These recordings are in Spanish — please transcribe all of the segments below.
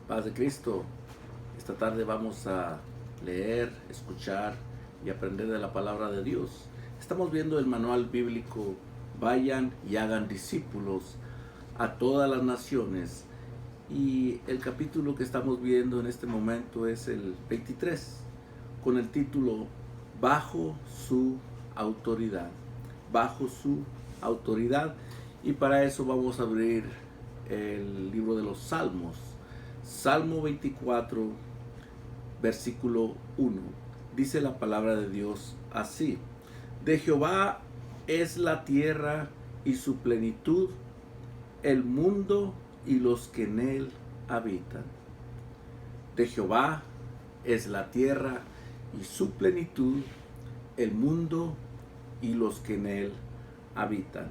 Paz de Cristo. Esta tarde vamos a leer, escuchar y aprender de la palabra de Dios. Estamos viendo el manual bíblico Vayan y hagan discípulos a todas las naciones. Y el capítulo que estamos viendo en este momento es el 23, con el título Bajo su autoridad. Bajo su autoridad. Y para eso vamos a abrir el libro de los Salmos. Salmo 24, versículo 1. Dice la palabra de Dios así: de Jehová es la tierra y su plenitud, el mundo y los que en él habitan. De Jehová es la tierra y su plenitud, el mundo y los que en él habitan.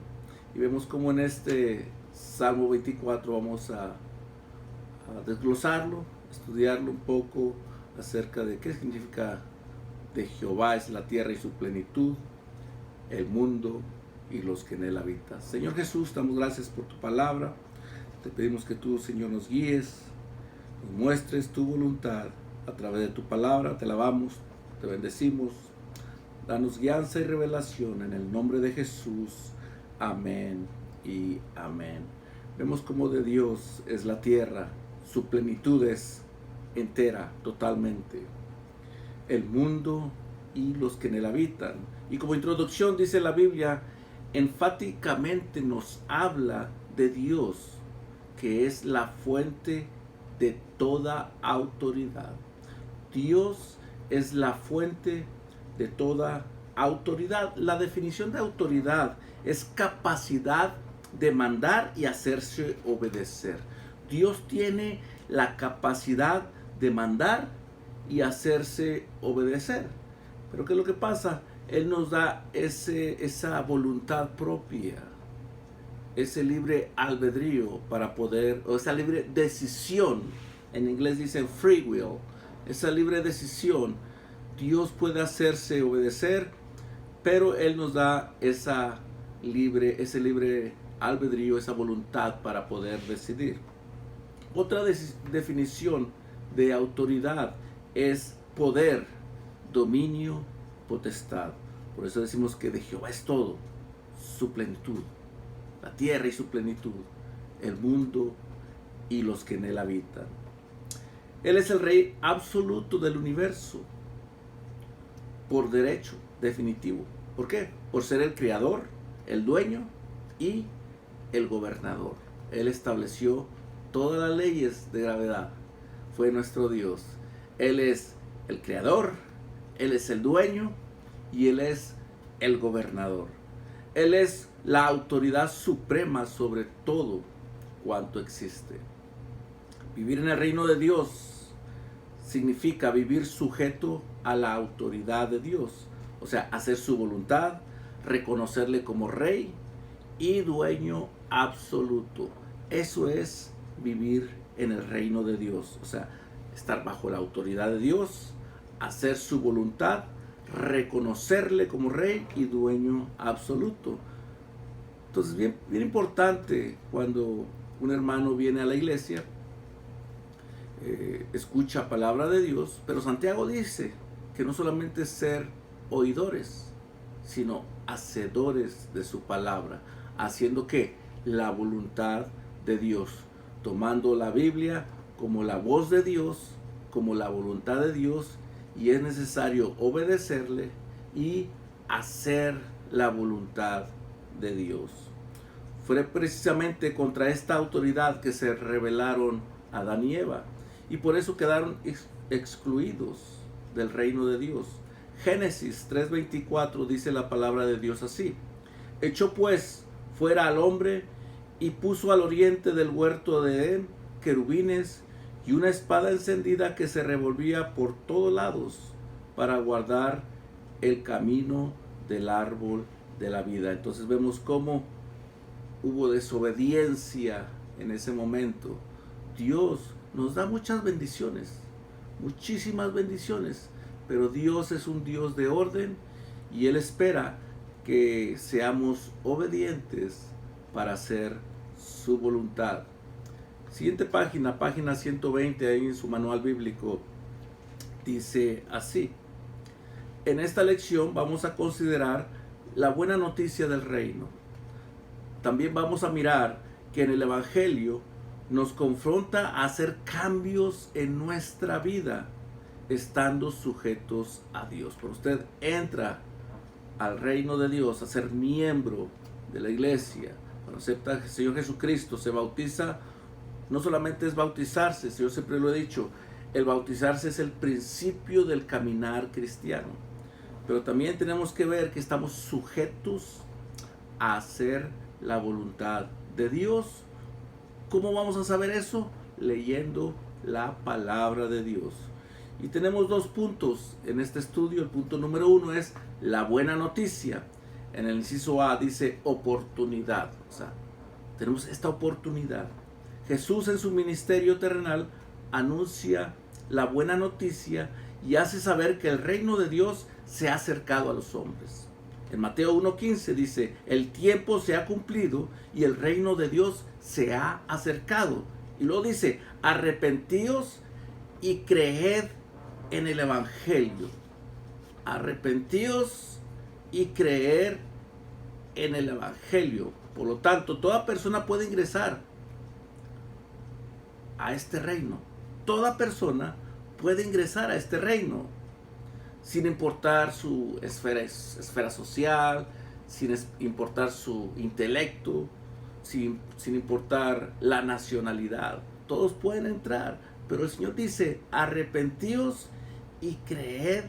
Y vemos como en este Salmo 24 vamos a desglosarlo, estudiarlo un poco acerca de qué significa de Jehová es la tierra y su plenitud, el mundo y los que en él habitan. Señor Jesús, damos gracias por tu palabra. Te pedimos que tú, Señor, nos guíes, nos muestres tu voluntad a través de tu palabra. Te alabamos, te bendecimos. Danos guianza y revelación en el nombre de Jesús. Amén y amén. Vemos como de Dios es la tierra, su plenitud es entera, totalmente. El mundo y los que en él habitan. Y como introducción dice la Biblia, enfáticamente nos habla de Dios, que es la fuente de toda autoridad. Dios es la fuente de toda autoridad. La definición de autoridad es capacidad de mandar y hacerse obedecer. Dios tiene la capacidad de mandar y hacerse obedecer. Pero ¿qué es lo que pasa? Él nos da esa voluntad propia, ese libre albedrío para poder, o esa libre decisión. En inglés dicen free will. Esa libre decisión. Dios puede hacerse obedecer, pero Él nos da ese libre albedrío, esa voluntad para poder decidir. Otra definición de autoridad es poder, dominio, potestad. Por eso decimos que de Jehová es todo, su plenitud, la tierra y su plenitud, el mundo y los que en él habitan. Él es el rey absoluto del universo, por derecho definitivo. ¿Por qué? Por ser el creador, el dueño y el gobernador. Él estableció todas las leyes de gravedad. Fue nuestro Dios. Él es el creador, Él es el dueño y Él es el gobernador. Él es la autoridad suprema sobre todo cuanto existe. Vivir en el reino de Dios significa vivir sujeto a la autoridad de Dios. O sea, hacer su voluntad, reconocerle como rey y dueño absoluto. Eso es vivir en el reino de Dios. O sea, estar bajo la autoridad de Dios, hacer su voluntad, reconocerle como rey y dueño absoluto. Entonces, bien importante cuando un hermano viene a la iglesia, escucha palabra de Dios, pero Santiago dice que no solamente ser oidores, sino hacedores de su palabra, haciendo que la voluntad de Dios, tomando la Biblia como la voz de Dios, como la voluntad de Dios, y es necesario obedecerle y hacer la voluntad de Dios. Fue precisamente contra esta autoridad que se rebelaron Adán y Eva, y por eso quedaron excluidos del reino de Dios. Génesis 3:24 dice la palabra de Dios así: echó pues fuera al hombre y puso al oriente del huerto de Edén querubines y una espada encendida que se revolvía por todos lados para guardar el camino del árbol de la vida. Entonces vemos cómo hubo desobediencia en ese momento. Dios nos da muchas bendiciones, muchísimas bendiciones, pero Dios es un Dios de orden y Él espera que seamos obedientes para hacer su voluntad. Siguiente página, página 120, ahí en su manual bíblico, dice así: en esta lección vamos a considerar la buena noticia del reino. También vamos a mirar que en el Evangelio nos confronta a hacer cambios en nuestra vida, estando sujetos a Dios. Pero usted entra al reino de Dios, a ser miembro de la iglesia, cuando acepta al Señor Jesucristo, se bautiza. No solamente es bautizarse, yo siempre lo he dicho, el bautizarse es el principio del caminar cristiano. Pero también tenemos que ver que estamos sujetos a hacer la voluntad de Dios. ¿Cómo vamos a saber eso? Leyendo la palabra de Dios. Y tenemos dos puntos en este estudio. El punto número 1 es la buena noticia. En el inciso A dice oportunidad. O sea, tenemos esta oportunidad. Jesús en su ministerio terrenal anuncia la buena noticia y hace saber que el reino de Dios se ha acercado a los hombres. En Mateo 1:15 dice: el tiempo se ha cumplido y el reino de Dios se ha acercado. Y luego dice: arrepentíos y creed en el Evangelio. Arrepentíos y creer en el Evangelio. Por lo tanto, toda persona puede ingresar a este reino. Toda persona puede ingresar a este reino, sin importar su esfera social, sin importar su intelecto, sin importar la nacionalidad. Todos pueden entrar, pero el Señor dice: arrepentíos y creed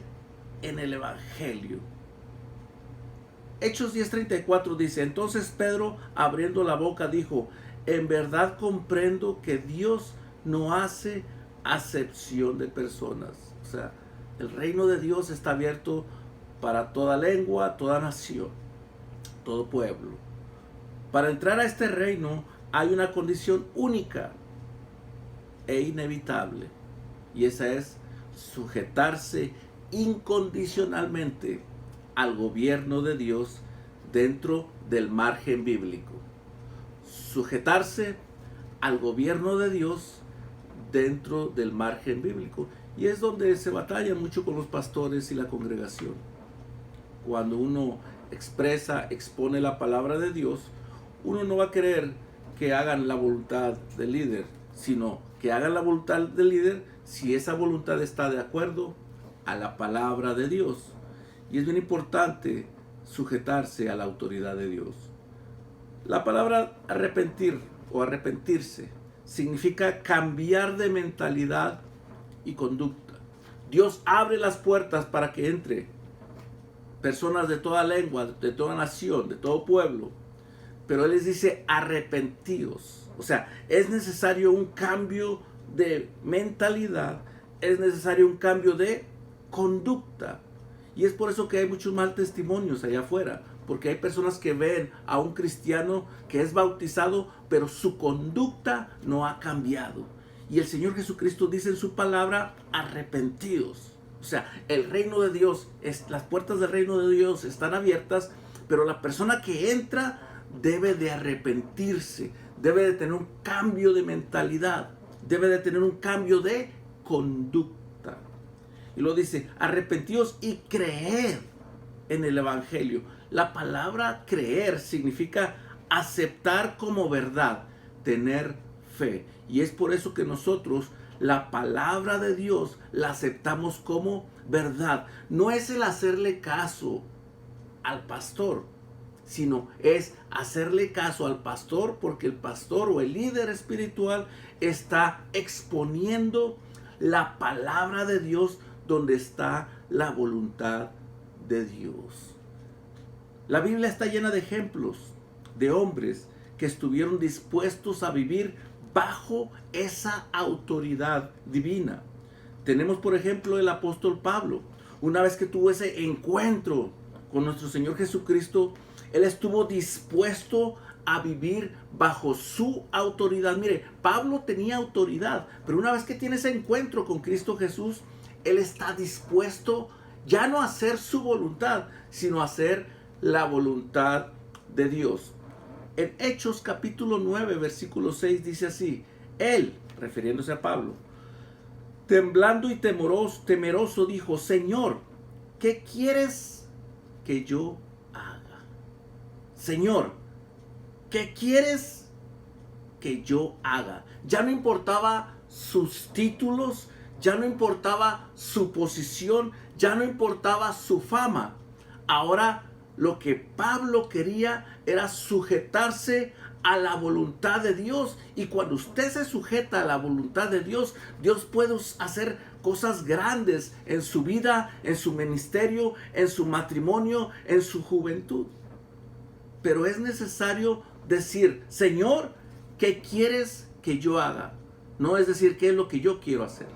en el Evangelio. Hechos 10:34 dice: entonces Pedro, abriendo la boca, dijo: en verdad comprendo que Dios no hace acepción de personas. O sea, el reino de Dios está abierto para toda lengua, toda nación, todo pueblo. Para entrar a este reino hay una condición única e inevitable, y esa es sujetarse incondicionalmente al gobierno de Dios dentro del margen bíblico. Sujetarse al gobierno de Dios dentro del margen bíblico. Y es donde se batalla mucho con los pastores y la congregación. Cuando uno expone la palabra de Dios, uno no va a querer que hagan la voluntad del líder, sino que hagan la voluntad del líder si esa voluntad está de acuerdo a la palabra de Dios. Y es bien importante sujetarse a la autoridad de Dios. La palabra arrepentir o arrepentirse significa cambiar de mentalidad y conducta. Dios abre las puertas para que entre personas de toda lengua, de toda nación, de todo pueblo, pero Él les dice: arrepentíos. O sea, es necesario un cambio de mentalidad, es necesario un cambio de conducta. Y es por eso que hay muchos mal testimonios allá afuera, porque hay personas que ven a un cristiano que es bautizado, pero su conducta no ha cambiado. Y el Señor Jesucristo dice en su palabra: arrepentíos. O sea, el reino de Dios, las puertas del reino de Dios están abiertas, pero la persona que entra debe de arrepentirse, debe de tener un cambio de mentalidad, debe de tener un cambio de conducta. Y lo dice: arrepentíos y creed en el Evangelio. La palabra creer significa aceptar como verdad, tener fe. Y es por eso que nosotros la palabra de Dios la aceptamos como verdad. No es el hacerle caso al pastor, sino es hacerle caso al pastor porque el pastor o el líder espiritual está exponiendo la palabra de Dios donde está la voluntad de Dios. La Biblia está llena de ejemplos de hombres que estuvieron dispuestos a vivir bajo esa autoridad divina. Tenemos, por ejemplo, el apóstol Pablo. Una vez que tuvo ese encuentro con nuestro Señor Jesucristo, él estuvo dispuesto a vivir bajo su autoridad. Mire, Pablo tenía autoridad, pero una vez que tiene ese encuentro con Cristo Jesús, él está dispuesto ya no a hacer su voluntad, sino a hacer la voluntad de Dios. En Hechos capítulo 9, versículo 6 dice así: Él, refiriéndose a Pablo, temblando y temeroso dijo: Señor, ¿qué quieres que yo haga? Señor, ¿qué quieres que yo haga? Ya no importaba sus títulos, ya no importaba su posición, ya no importaba su fama. Ahora lo que Pablo quería era sujetarse a la voluntad de Dios. Y cuando usted se sujeta a la voluntad de Dios, Dios puede hacer cosas grandes en su vida, en su ministerio, en su matrimonio, en su juventud. Pero es necesario decir: Señor, ¿qué quieres que yo haga? No es decir, ¿qué es lo que yo quiero hacer?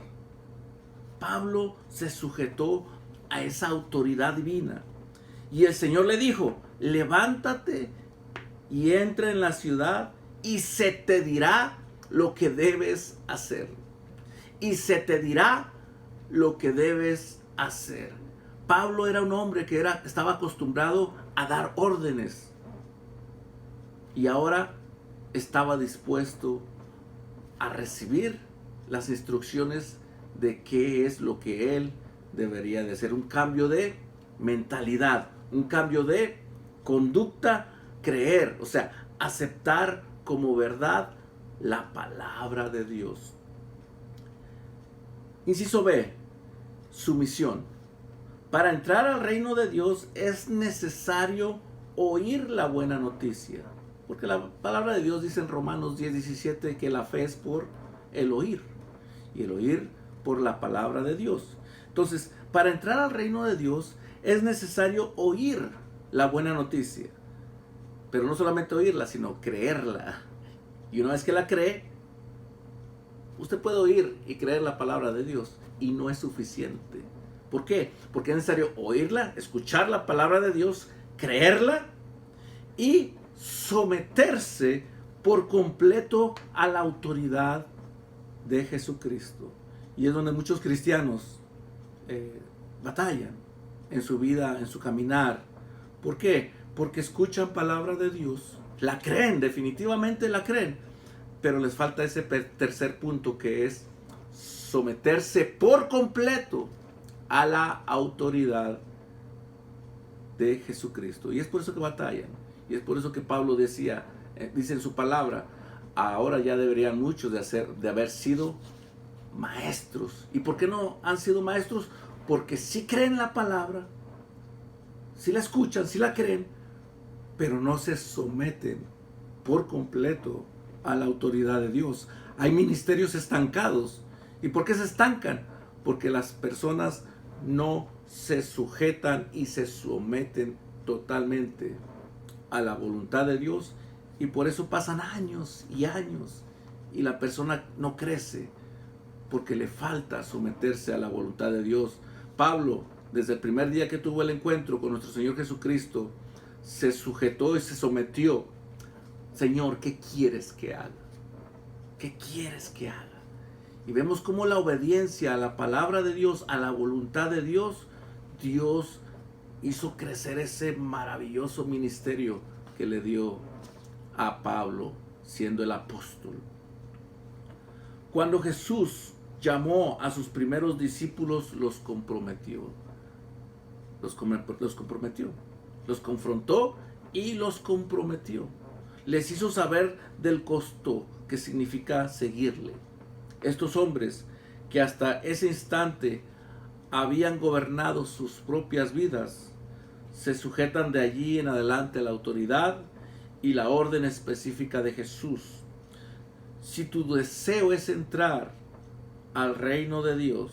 Pablo se sujetó a esa autoridad divina. Y el Señor le dijo: levántate y entra en la ciudad y se te dirá lo que debes hacer. Y se te dirá lo que debes hacer. Pablo era un hombre que estaba acostumbrado a dar órdenes. Y ahora estaba dispuesto a recibir las instrucciones de qué es lo que él debería de hacer. Un cambio de mentalidad, un cambio de conducta, creer, o sea, aceptar como verdad la palabra de Dios. Inciso B, sumisión. Para entrar al reino de Dios es necesario oír la buena noticia. Porque la palabra de Dios dice en Romanos 10:17 que la fe es por el oír. Y el oír por la palabra de Dios. Entonces, para entrar al reino de Dios es necesario oír la buena noticia. Pero no solamente oírla, sino creerla. Y una vez que la cree, usted puede oír y creer la palabra de Dios. Y no es suficiente. ¿Por qué? Porque es necesario oírla, escuchar la palabra de Dios, creerla y someterse por completo a la autoridad de Jesucristo. Y es donde muchos cristianos batallan en su vida, en su caminar. ¿Por qué? Porque escuchan palabra de Dios, la creen, definitivamente la creen, pero les falta ese tercer punto, que es someterse por completo a la autoridad de Jesucristo. Y es por eso que batallan. Y es por eso que Pablo dice en su palabra: ahora ya deberían muchos de haber sido maestros. ¿Y por qué no han sido maestros? Porque sí creen la palabra, sí la escuchan, sí la creen, pero no se someten por completo a la autoridad de Dios. Hay ministerios estancados. ¿Y por qué se estancan? Porque las personas no se sujetan y se someten totalmente a la voluntad de Dios, y por eso pasan años y años y la persona no crece, porque le falta someterse a la voluntad de Dios. Pablo, desde el primer día que tuvo el encuentro con nuestro Señor Jesucristo, se sujetó y se sometió. Señor, ¿qué quieres que haga? ¿Qué quieres que haga? Y vemos cómo la obediencia a la palabra de Dios, a la voluntad de Dios, Dios hizo crecer ese maravilloso ministerio que le dio a Pablo, siendo el apóstol. Cuando Jesús llamó a sus primeros discípulos, los comprometió. Los comprometió. Los confrontó y los comprometió. Les hizo saber del costo que significa seguirle. Estos hombres que hasta ese instante habían gobernado sus propias vidas, se sujetan de allí en adelante a la autoridad y la orden específica de Jesús. Si tu deseo es entrar al reino de Dios,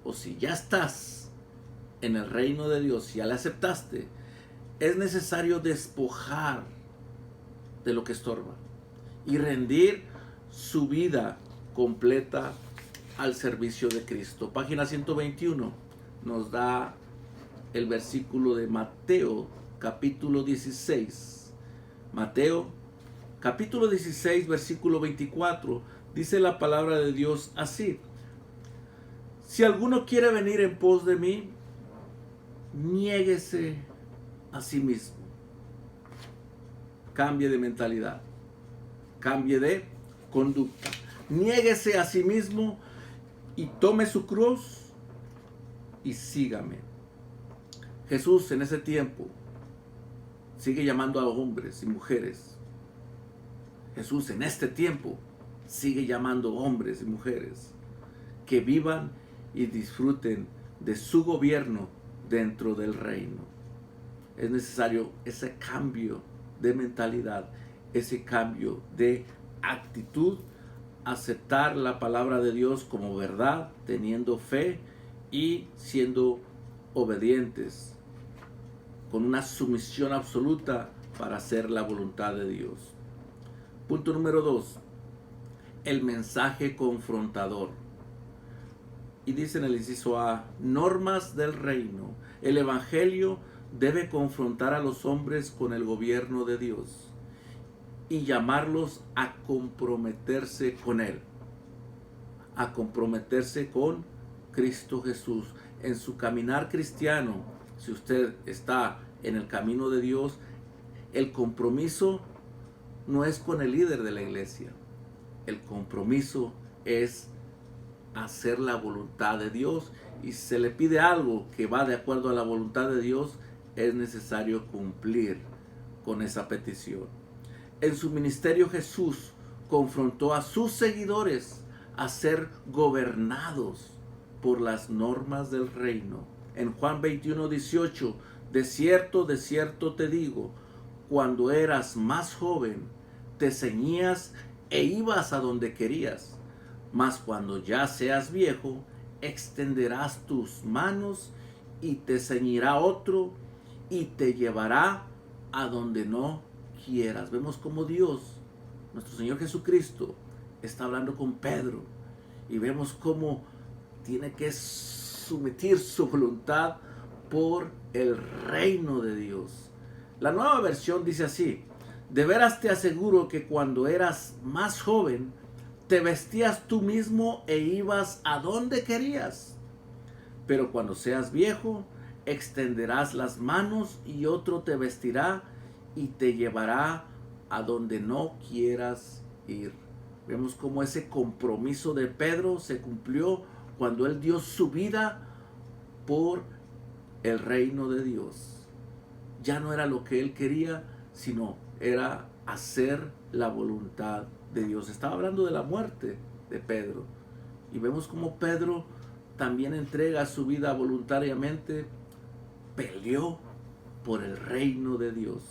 o si ya estás en el reino de Dios, si ya le aceptaste, es necesario despojar de lo que estorba y rendir su vida completa al servicio de Cristo. Página 121 nos da el versículo de Mateo capítulo 16. Mateo capítulo 16 versículo 24 dice la palabra de Dios así: si alguno quiere venir en pos de mí, niéguese a sí mismo. Cambie de mentalidad, cambie de conducta. niéguese a sí mismo y tome su cruz y sígame. Jesús en ese tiempo sigue llamando a hombres y mujeres. Jesús en este tiempo sigue llamando a hombres y mujeres que vivan y disfruten de su gobierno dentro del reino. Es necesario ese cambio de mentalidad, ese cambio de actitud, aceptar la palabra de Dios como verdad, teniendo fe y siendo obedientes, con una sumisión absoluta para hacer la voluntad de Dios. Punto número 2, el mensaje confrontador. Y dice en el inciso A, normas del reino. El evangelio debe confrontar a los hombres con el gobierno de Dios y llamarlos a comprometerse con Él, a comprometerse con Cristo Jesús. En su caminar cristiano, si usted está en el camino de Dios, el compromiso no es con el líder de la iglesia. El compromiso es hacer la voluntad de Dios, y si se le pide algo que va de acuerdo a la voluntad de Dios, es necesario cumplir con esa petición. En su ministerio Jesús confrontó a sus seguidores a ser gobernados por las normas del reino. En Juan 21:18, de cierto te digo, cuando eras más joven, te ceñías e ibas a donde querías, mas cuando ya seas viejo, extenderás tus manos y te ceñirá otro y te llevará a donde no quieras. Vemos como Dios, nuestro Señor Jesucristo, está hablando con Pedro, y vemos cómo tiene que someter su voluntad por el reino de Dios. La Nueva Versión dice así: de veras te aseguro que cuando eras más joven, te vestías tú mismo e ibas a donde querías. Pero cuando seas viejo, extenderás las manos y otro te vestirá y te llevará a donde no quieras ir. Vemos cómo ese compromiso de Pedro se cumplió cuando él dio su vida por el reino de Dios. Ya no era lo que él quería, sino era hacer la voluntad de Dios. Estaba hablando de la muerte de Pedro, y vemos cómo Pedro también entrega su vida voluntariamente, peleó por el reino de Dios.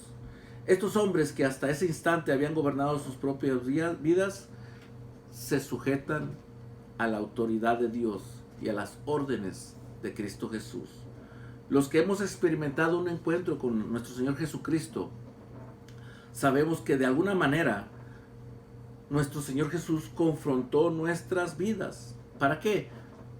Estos hombres que hasta ese instante habían gobernado sus propias vidas, se sujetan a la autoridad de Dios y a las órdenes de Cristo Jesús. Los que hemos experimentado un encuentro con nuestro Señor Jesucristo, sabemos que de alguna manera nuestro Señor Jesús confrontó nuestras vidas. ¿Para qué?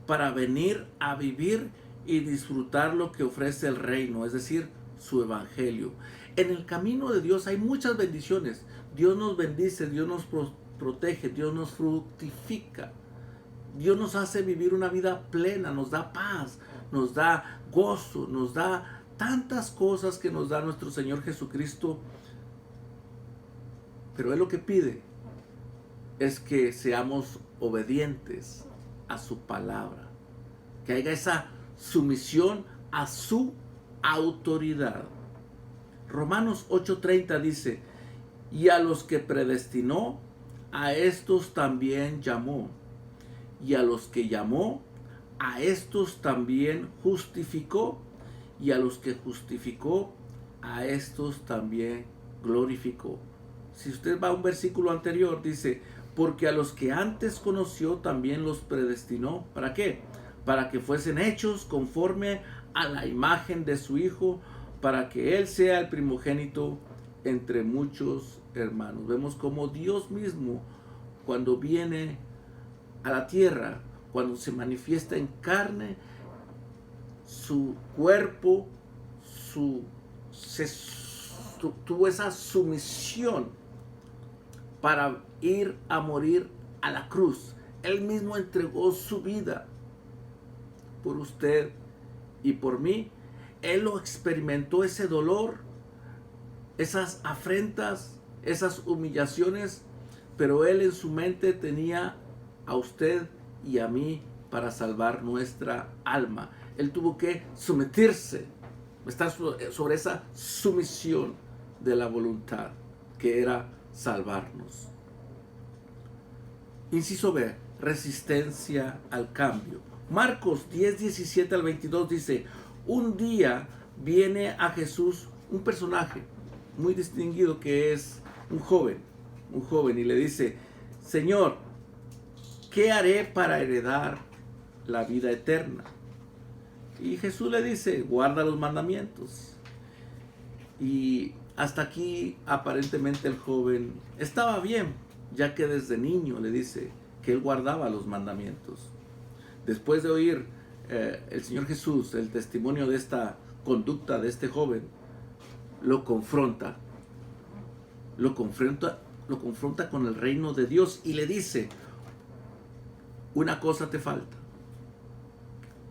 Para venir a vivir y disfrutar lo que ofrece el reino, es decir, su evangelio. En el camino de Dios hay muchas bendiciones. Dios nos bendice, Dios nos protege, Dios nos fructifica. Dios nos hace vivir una vida plena, nos da paz, nos da gozo, nos da tantas cosas que nos da nuestro Señor Jesucristo. Pero Él lo que pide es que seamos obedientes a su palabra, que haya esa sumisión a su autoridad. Romanos 8:30 dice: y a los que predestinó, a estos también llamó, y a los que llamó, a estos también justificó, y a los que justificó, a estos también glorificó. Si usted va a un versículo anterior, dice: porque a los que antes conoció también los predestinó. ¿Para qué? Para que fuesen hechos conforme a la imagen de su Hijo, para que Él sea el primogénito entre muchos hermanos. Vemos como Dios mismo, cuando viene a la tierra, cuando se manifiesta en carne, su cuerpo, tuvo esa sumisión para ir a morir a la cruz. Él mismo entregó su vida por usted y por mí. Él lo experimentó, ese dolor, esas afrentas, esas humillaciones, pero él en su mente tenía a usted y a mí para salvar nuestra alma. Él tuvo que someterse, estar sobre esa sumisión de la voluntad, que era salvarnos. Inciso B, resistencia al cambio. Marcos 10, 17 al 22 dice: un día viene a Jesús un personaje muy distinguido que es un joven, y le dice: Señor, ¿qué haré para heredar la vida eterna? Y Jesús le dice: guarda los mandamientos. Y hasta aquí aparentemente el joven estaba bien, ya que desde niño le dice que él guardaba los mandamientos. Después de oír el Señor Jesús el testimonio de esta conducta de este joven, lo confronta con el reino de Dios y le dice: una cosa te falta.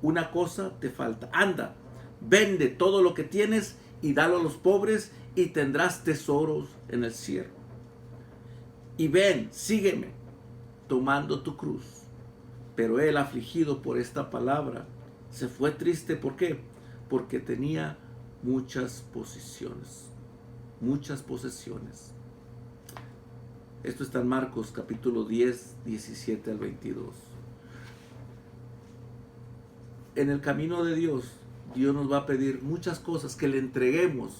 Una cosa te falta. Anda, vende todo lo que tienes y dalo a los pobres y tendrás tesoros en el cielo. Y ven, sígueme, tomando tu cruz. Pero él, afligido por esta palabra, se fue triste. ¿Por qué? Porque tenía muchas posesiones. Esto está en Marcos capítulo 10, 17 al 22. En el camino de Dios, Dios nos va a pedir muchas cosas, que le entreguemos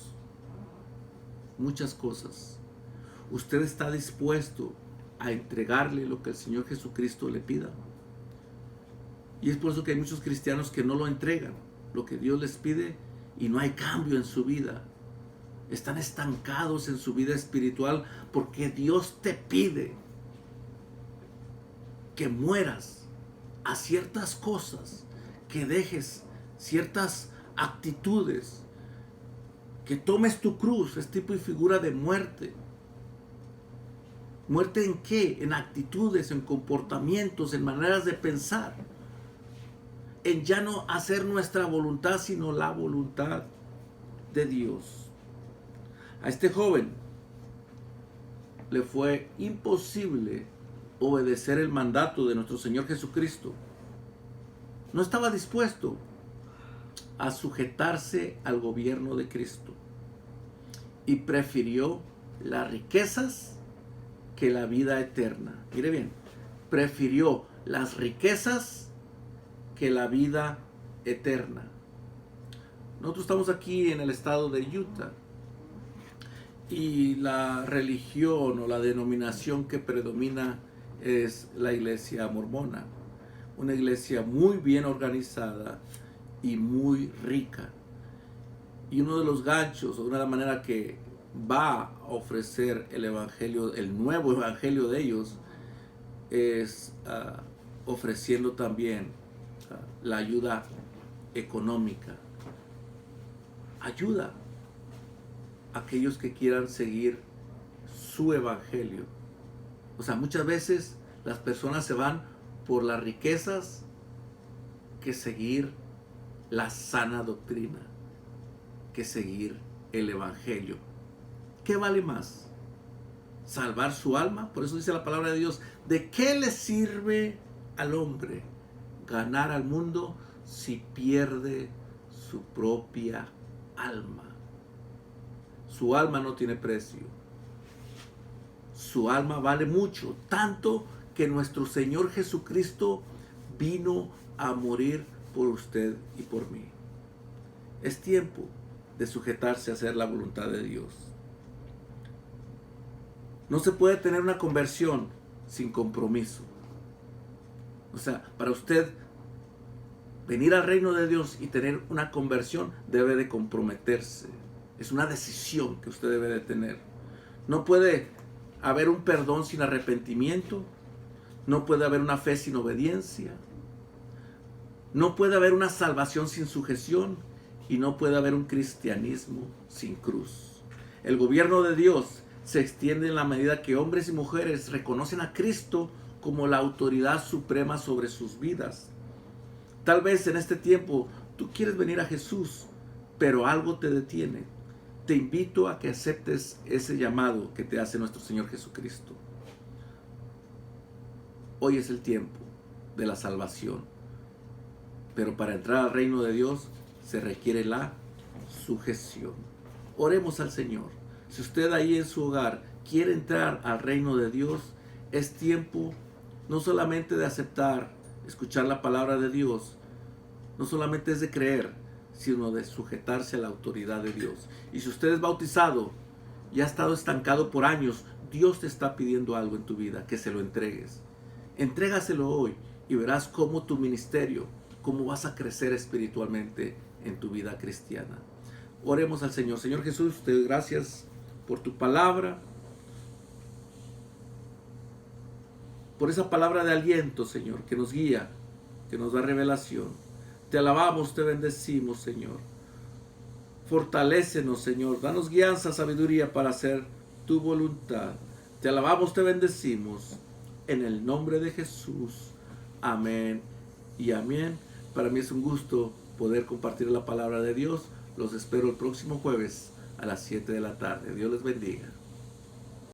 muchas cosas. ¿Usted está dispuesto a entregarle lo que el Señor Jesucristo le pida? Y es por eso que hay muchos cristianos que no lo entregan, lo que Dios les pide, y no hay cambio en su vida. Están estancados en su vida espiritual porque Dios te pide que mueras a ciertas cosas, que dejes ciertas actitudes, que tomes tu cruz. Es tipo y figura de muerte. ¿Muerte en qué? En actitudes, en comportamientos, en maneras de pensar. En ya no hacer nuestra voluntad, sino la voluntad de Dios. A este joven le fue imposible obedecer el mandato de nuestro Señor Jesucristo. No estaba dispuesto a sujetarse al gobierno de Cristo y prefirió las riquezas que la vida eterna. Mire bien, prefirió las riquezas que la vida eterna. Nosotros estamos aquí en el estado de Utah y la religión o la denominación que predomina es la iglesia mormona. Una iglesia muy bien organizada y muy rica. Y uno de los ganchos, o una de las maneras que va a ofrecer el evangelio, el nuevo evangelio de ellos, es ofreciendo también la ayuda económica. Ayuda a aquellos que quieran seguir su evangelio. O sea, muchas veces las personas se van por las riquezas que seguir la sana doctrina, que seguir el evangelio. ¿Qué vale más? ¿Salvar su alma? Por eso dice la palabra de Dios: ¿de qué le sirve al hombre ganar al mundo si pierde su propia alma? Su alma no tiene precio. Su alma vale mucho, tanto que nuestro Señor Jesucristo vino a morir por usted y por mí. Es tiempo de sujetarse a hacer la voluntad de Dios. No se puede tener una conversión sin compromiso. O sea, para usted venir al reino de Dios y tener una conversión, debe de comprometerse. Es una decisión que usted debe de tener. No puede haber un perdón sin arrepentimiento. No puede haber una fe sin obediencia. No puede haber una salvación sin sujeción. Y no puede haber un cristianismo sin cruz. El gobierno de Dios se extiende en la medida que hombres y mujeres reconocen a Cristo como la autoridad suprema sobre sus vidas. Tal vez en este tiempo tú quieres venir a Jesús, pero algo te detiene. Te invito a que aceptes ese llamado que te hace nuestro Señor Jesucristo. Hoy es el tiempo de la salvación. Pero para entrar al reino de Dios se requiere la sujeción. Oremos al Señor. Si usted ahí en su hogar quiere entrar al reino de Dios, es tiempo no solamente de aceptar, escuchar la palabra de Dios, no solamente es de creer, sino de sujetarse a la autoridad de Dios. Y si usted es bautizado y ha estado estancado por años, Dios te está pidiendo algo en tu vida, que se lo entregues. Entrégaselo hoy y verás cómo tu ministerio, cómo vas a crecer espiritualmente en tu vida cristiana. Oremos al Señor. Señor Jesús, te doy gracias por tu palabra, por esa palabra de aliento, Señor, que nos guía, que nos da revelación. Te alabamos, te bendecimos, Señor. Fortalécenos, Señor. Danos guianza, sabiduría para hacer tu voluntad. Te alabamos, te bendecimos. En el nombre de Jesús. Amén y amén. Para mí es un gusto poder compartir la palabra de Dios. Los espero el próximo jueves a las 7 de la tarde. Dios les bendiga.